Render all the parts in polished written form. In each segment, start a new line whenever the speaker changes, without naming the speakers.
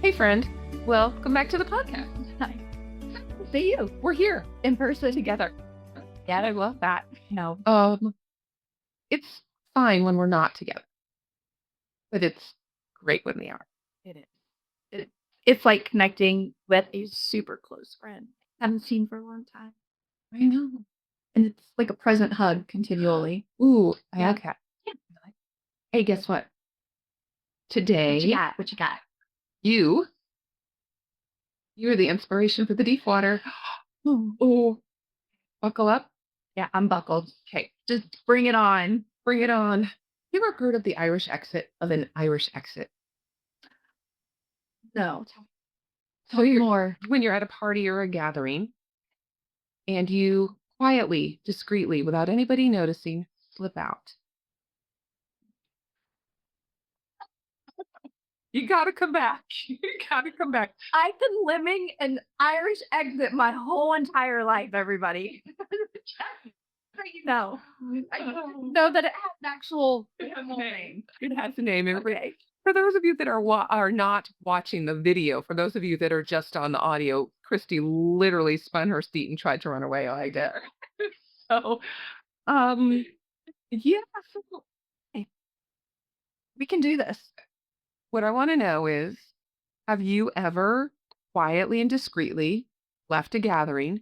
Hey, friend. Welcome back to the podcast.
Hi. See you
We're here.
in person.
Together.
Yeah, I love that. No,
It's fine when we're not together, but it's great when we are.
it is. It's like connecting with a super close friend I haven't seen for a long time.
I know.
And it's like a present hug continually.
Ooh,
Yeah.
okay. Hey, guess what? Today,
What you got?
you're the inspiration for the deep water.
Oh,
Buckle up.
yeah, I'm buckled.
Okay,
Just bring it on.
bring it on. You ever heard of the Irish exit of an Irish exit?
No.
So you're
More.
when you're at a party or a gathering, and you quietly, discreetly, without anybody noticing, slip out. You gotta come back. You gotta come back.
I've been living an Irish exit my whole entire life, everybody. So you know. I know that it has an actual name.
It has a name.
Okay.
For those of you that are not watching the video, for those of you that are just on the audio, Christy literally spun her seat and tried to run away like that. So, yeah. So
We can do this.
what I want to know is, have you ever quietly and discreetly left a gathering,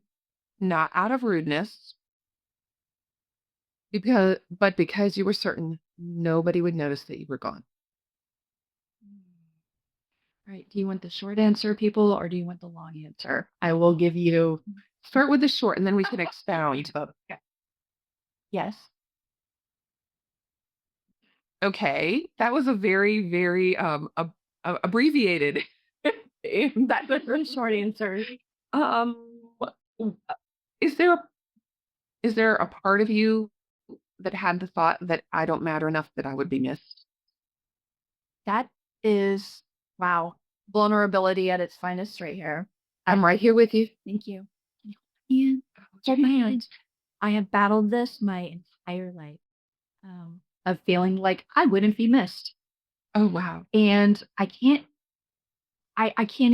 not out of rudeness, because you were certain nobody would notice that you were gone?
All right. Do you want the short answer, people, or do you want the long answer? I will give you
Start with the short, and then we can expound.
Okay. Yes.
Okay, that was a very, very abbreviated.
That's the short answer.
Um, is there a is there a part of you that had the thought that I don't matter enough that I would be missed?
That is, wow, vulnerability at its finest right here.
I'm right here with you.
Thank you. And hold my hand. I have battled this my entire life of feeling like I wouldn't be missed.
Oh wow.
And I can't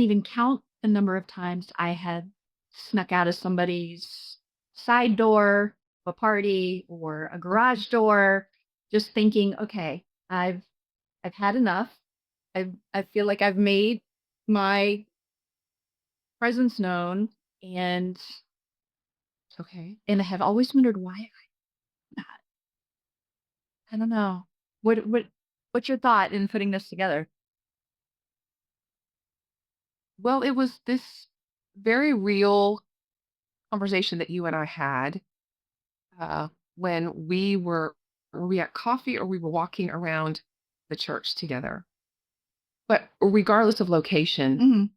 even count the number of times I had snuck out of somebody's side door, of a party or a garage door, just thinking, okay, I've had enough. I feel like I've made my presence known, and
Okay.
I have always wondered why I'm not. I don't know. What's your thought in putting this together?
Well, it was this very real conversation that you and I had when were we at coffee or we were walking around the church together. But regardless of location,
Mhm.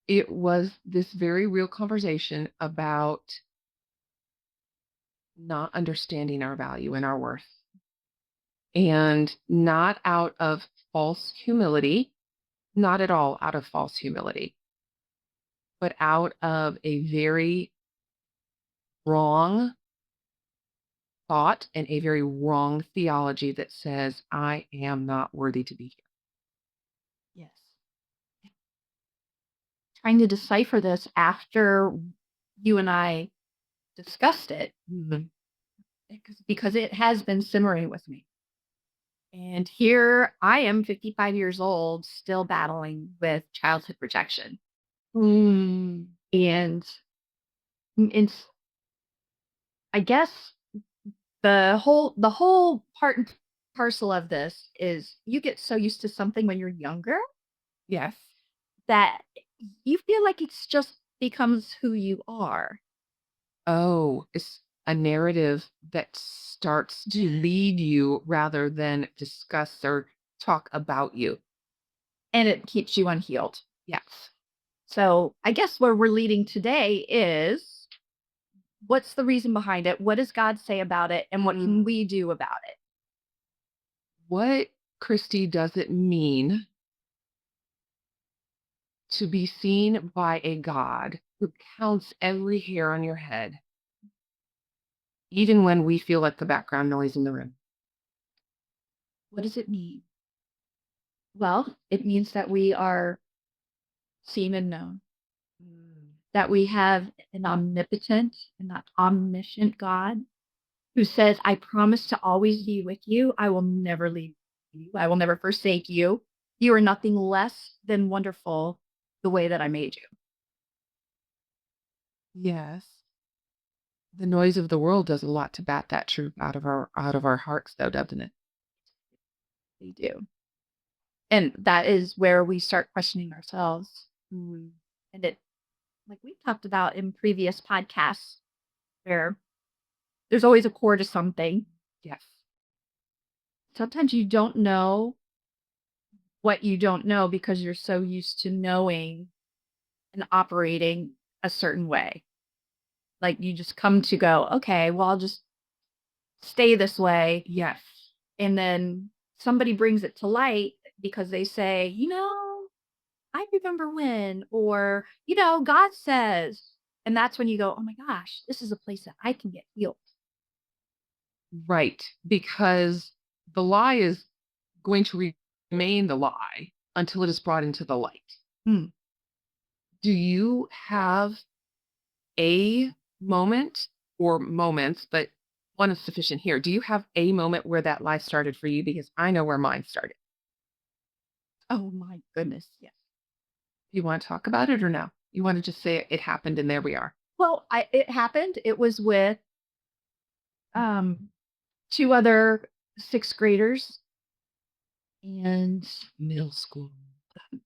it was this very real conversation about not understanding our value and our worth, and not out of false humility, not at all out of false humility, but out of a very wrong thought and a very wrong theology that says, I am not worthy to be here.
Yes. Trying to decipher this after you and I discussed it because it has been simmering with me. And here I am, 55 years old, still battling with childhood rejection.
Mm.
And it's, I guess the whole part and parcel of this is you get so used to something when you're younger
Yes.
that you feel like it's just becomes who you are.
Oh, it's a narrative that starts to lead you rather than discuss or talk about you.
And it keeps you unhealed.
Yes.
So I guess where we're leading today is what's the reason behind it? What does God say about it? And what can we do about it?
What, Christy, does it mean to be seen by a God who counts every hair on your head, even when we feel like the background noise in the room?
What does it mean? Well, it means that we are seen and known.
Mm.
That we have an omnipotent and not omniscient God who says, "I promise to always be with you. I will never leave you. I will never forsake you. You are nothing less than wonderful the way that I made you."
Yes. The noise of the world does a lot to bat that truth out of our hearts though, doesn't it?
They do. And that is where we start questioning ourselves.
Mm.
And it, like we talked about in previous podcasts, where there's always a core to something.
Yes.
Sometimes you don't know what you don't know because you're so used to knowing and operating a certain way. Like you just come to go, okay, well, I'll just stay this way.
Yes.
And then somebody brings it to light because they say, I remember when, or, God says. And that's when you go, oh my gosh, this is a place that I can get healed.
Right, because the lie is going to remain the lie until it is brought into the light.
Hmm.
Do you have a moment or moments, but one is sufficient here. Do you have a moment where that lie started for you? Because I know where mine started.
Oh my goodness. Yes.
You want to talk about it or no? You want to just say it happened and there we are?
Well, it happened. It was with um, two other sixth graders. And
Middle school.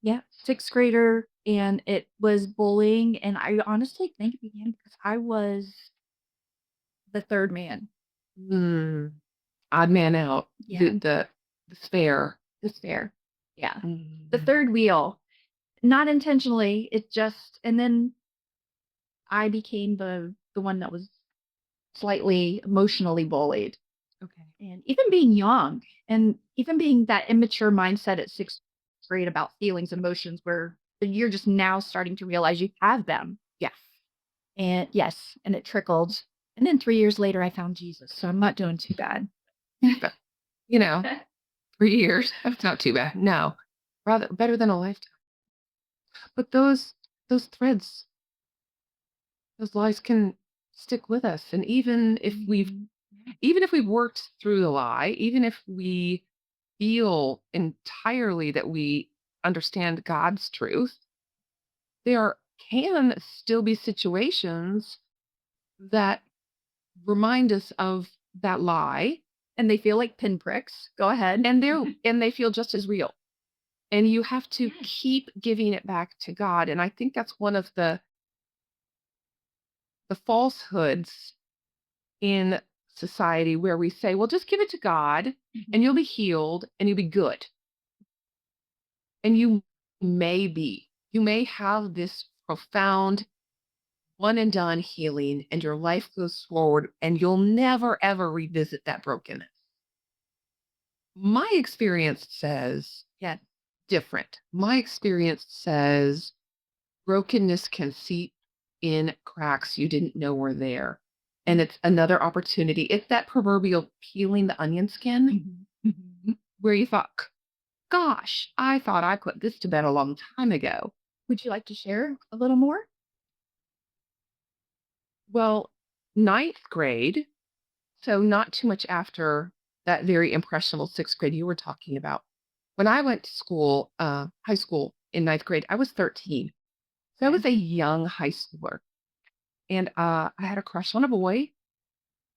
yeah, sixth grader. And it was bullying. And I honestly think it began because I was the third man.
Mm, odd man out.
Yeah.
The spare.
Despair. Yeah. The
Mm,
third wheel. Not intentionally. It just, and then I became the one that was slightly emotionally bullied.
okay.
And even being young and even being that immature mindset at sixth grade about feelings and emotions where you're just now starting to realize you have them.
Yes.
And yes, and it trickled. And then 3 years later, I found Jesus. So I'm not doing too bad.
But, you know, 3 years. That's not too bad. No. Rather better than a lifetime. But those threads, those lies can stick with us. And
Mhm.
even if we've worked through the lie, even if we feel entirely that we understand God's truth, there can still be situations that remind us of that lie,
And they feel like pinpricks. Go ahead.
and they feel just as real. And you have to
Yes.
keep giving it back to God. And I think that's one of the falsehoods in society where we say, well, just give it to God
Mhm.
and you'll be healed and you'll be good. And you may be. You may have this profound one and done healing and your life goes forward and you'll never ever revisit that brokenness. My experience says
Yeah.
different. My experience says brokenness can seep in cracks you didn't know were there. And it's another opportunity. It's that proverbial peeling the onion skin
Mhm. Mhm.
where you thought, gosh, I thought I put this to bed a long time ago.
Would you like to share a little more?
Well, ninth grade, so not too much after that very impressionable sixth grade you were talking about. When I went to school, high school in ninth grade, I was 13. So I
Okay.
was a young high schooler. And I had a crush on a boy.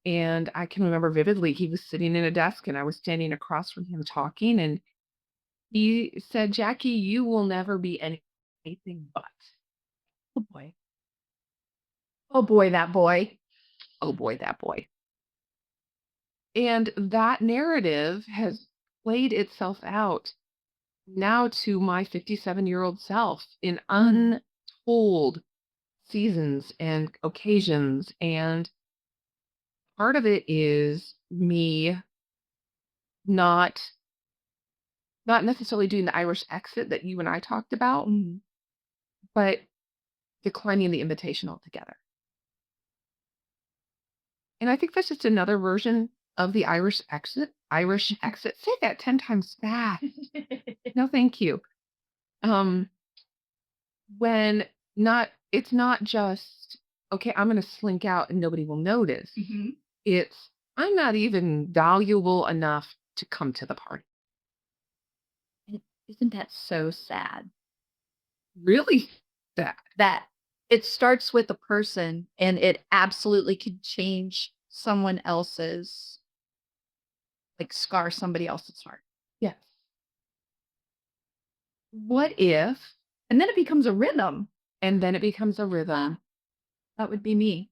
And I can remember vividly, he was sitting in a desk and I was standing across from him talking. And he said, Jackie, you will never be anything but.
Oh boy. Oh boy, that boy.
Oh boy, that boy. And that narrative has played itself out now to my 57-year-old self in
Mm.
untold seasons and occasions. And part of it is me not not necessarily doing the Irish exit that you and I talked about,
Mhm.
but declining the invitation altogether. And I think that's just another version of the Irish exit. Irish exit. Say that 10 times fast. No, thank you. Um, when not it's not just, "Okay, I'm gonna slink out and nobody will notice."
Mhm.
It's, "I'm not even valuable enough to come to the party."
And isn't that so sad
Really sad.
that it starts with a person and it absolutely could change someone else's, like, scar somebody else's heart.
Yes. What if
And then it becomes a rhythm.
and then it becomes a rhythm.
That would be me.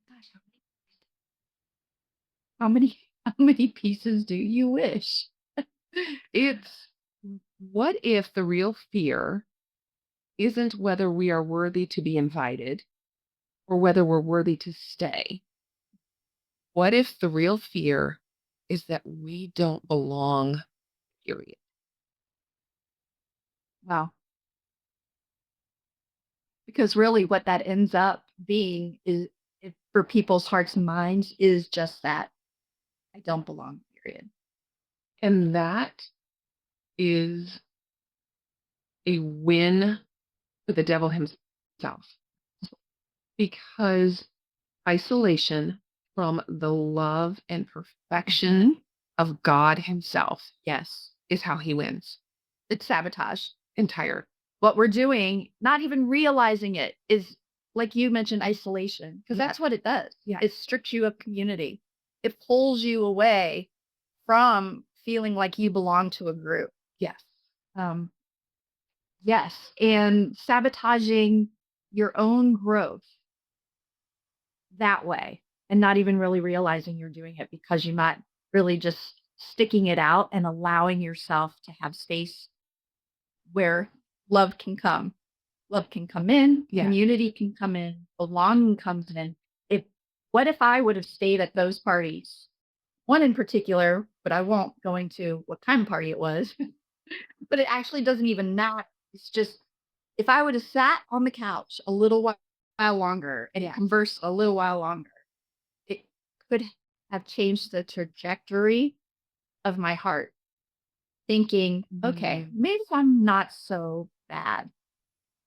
Gosh, how many how many pieces do you wish?
It's what if the real fear isn't whether we are worthy to be invited or whether we're worthy to stay? What if the real fear is that we don't belong, period?
Wow. Because really what that ends up being is for people's hearts and minds is just that, I don't belong, period.
And that is a win for the devil himself because isolation from the love and perfection
Mhm.
of God himself
Yes.
is how he wins.
It's sabotage.
Entire.
What we're doing, not even realizing it, is, like you mentioned, isolation, because
Yeah.
that's what it does.
Yeah.
It strips you of community. It pulls you away from feeling like you belong to a group.
Yes.
Um, yes, and sabotaging your own growth that way and not even really realizing you're doing it because you're not really just sticking it out and allowing yourself to have space where love can come. Love can come in,
Yes.
community can come in, belonging comes in. If What if I would have stayed at those parties? One in particular, but I won't go into what kind of party it was. But it actually doesn't even matter. It's just if I would have sat on the couch a little while longer and
Yeah.
conversed a little while longer, it could have changed the trajectory of my heart. Thinking, okay,
Mhm.
maybe I'm not so bad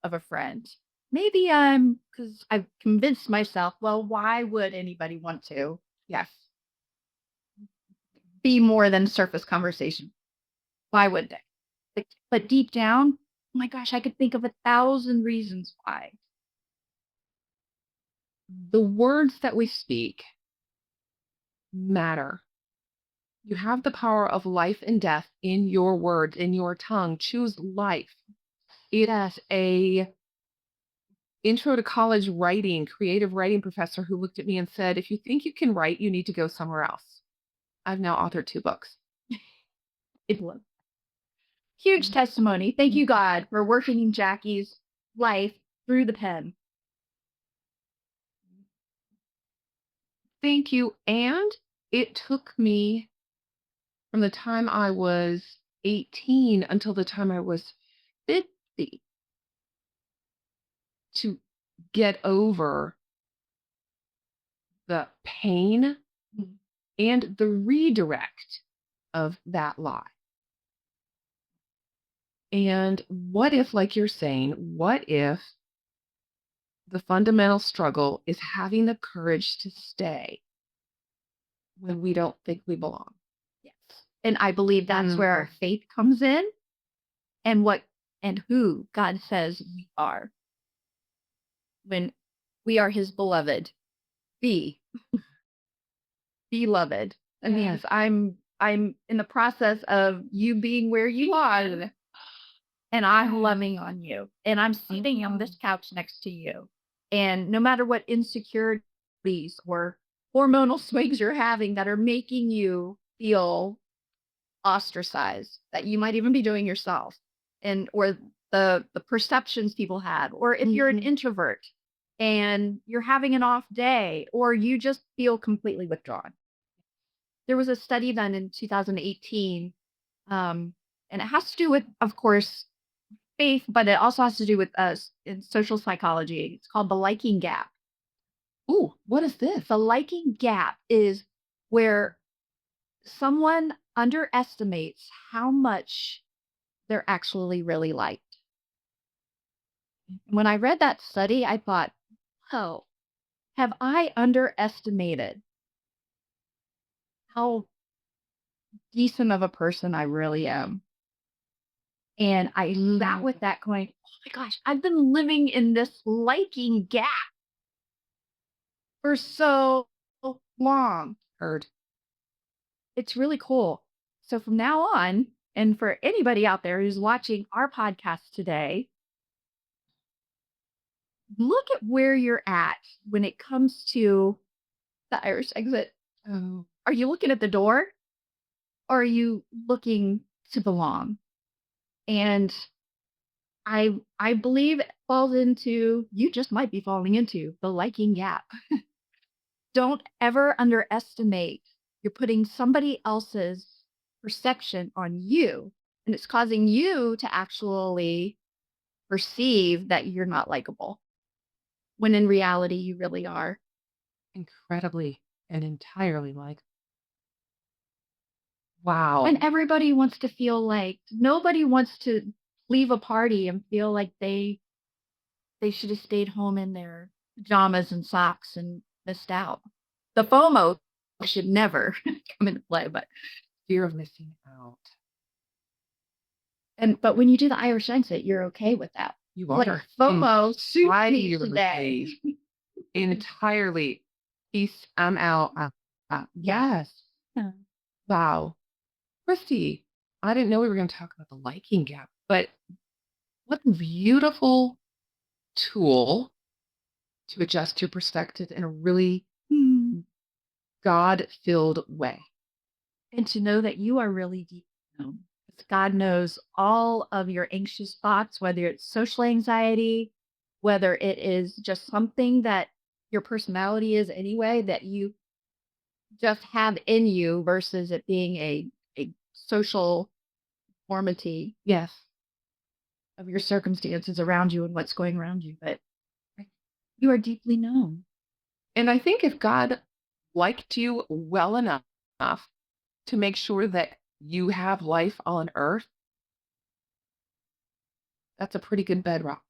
of a friend. Maybe I'm, because I've convinced myself, well, why would anybody want to
Yes.
be more than surface conversation? Why would they? But deep down, oh my gosh, I could think of 1,000 reasons why.
The words that we speak matter. You have the power of life and death in your words, in your tongue. Choose life. It's a intro to college writing, creative writing professor who looked at me and said, "If you think you can write, you need to go somewhere else." I've now authored 2 books.
It was huge testimony. Thank you, God, for working in Jackie's life through the pen.
Thank you. And it took me from the time I was 18 until the time I was 50 to get over the pain
Mm.
and the redirect of that lie. And what if, like you're saying, what if the fundamental struggle is having the courage to stay when we don't think we belong?
Yes. And I believe that's where our faith comes in and what and who God says we are. When we are his beloved, be beloved. And
Yes.
yes, I'm in the process of you being where you are and I'm loving on you. And I'm sitting on this couch next to you. And no matter what insecurities or hormonal swings you're having that are making you feel ostracized, that you might even be doing yourself, and or the perceptions people had, or if you're an introvert and you're having an off day, or you just feel completely withdrawn. There was a study done in 2018, and it has to do with, of course, faith, but it also has to do with us in social psychology. It's called the liking gap.
Ooh, what is this?
The liking gap is where someone underestimates how much they're actually really liked. When I read that study, I thought, "Oh, have I underestimated how decent of a person I really am?" And I sat with that going, "Oh my gosh, I've been living in this liking gap for so long."
Heard.
It's really cool. So from now on, and for anybody out there who's watching our podcast today, look at where you're at when it comes to the Irish exit.
Oh,
Are you looking at the door or are you looking to belong? And I believe it falls into you just might be falling into the liking gap. Don't ever underestimate. You're putting somebody else's perception on you, and it's causing you to actually perceive that you're not likable when in reality you really are.
incredibly and entirely like,
And
wow.
everybody wants to feel like nobody wants to leave a party and feel like they should have stayed home in their pajamas and socks and missed out. The FOMO should never come into play, but
Fear of missing out.
but when you do the Irish exit, you're okay with that.
You
Like
are
FOMO suits me today.
entirely, entirely. Peace. I'm out. Yes.
Yeah.
Wow. Christy, I didn't know we were going to talk about the liking gap, but what a beautiful tool to adjust your perspective in a really
Mm.
God-filled way.
And to know that you are really deep known. 'Cause God knows all of your anxious thoughts, whether it's social anxiety, whether it is just something that your personality is anyway, that you just have in you versus it being a social deformity
Yes.
of your circumstances around you and what's going around you. But you are deeply known.
And I think if God liked you well enough to make sure that you have life on earth, that's a pretty good bedrock.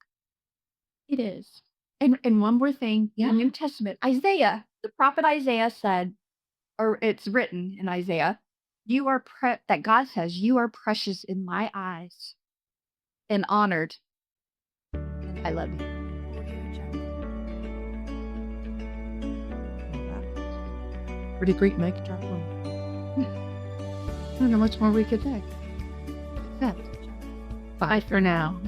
It is. And one more thing,
Yeah.
the New Testament, Isaiah, the prophet Isaiah said, or it's written in Isaiah, you are that God says, you are precious in my eyes and honored. And I love you.
Pretty great mic drop. I don't know much more we could say. Except, bye for now.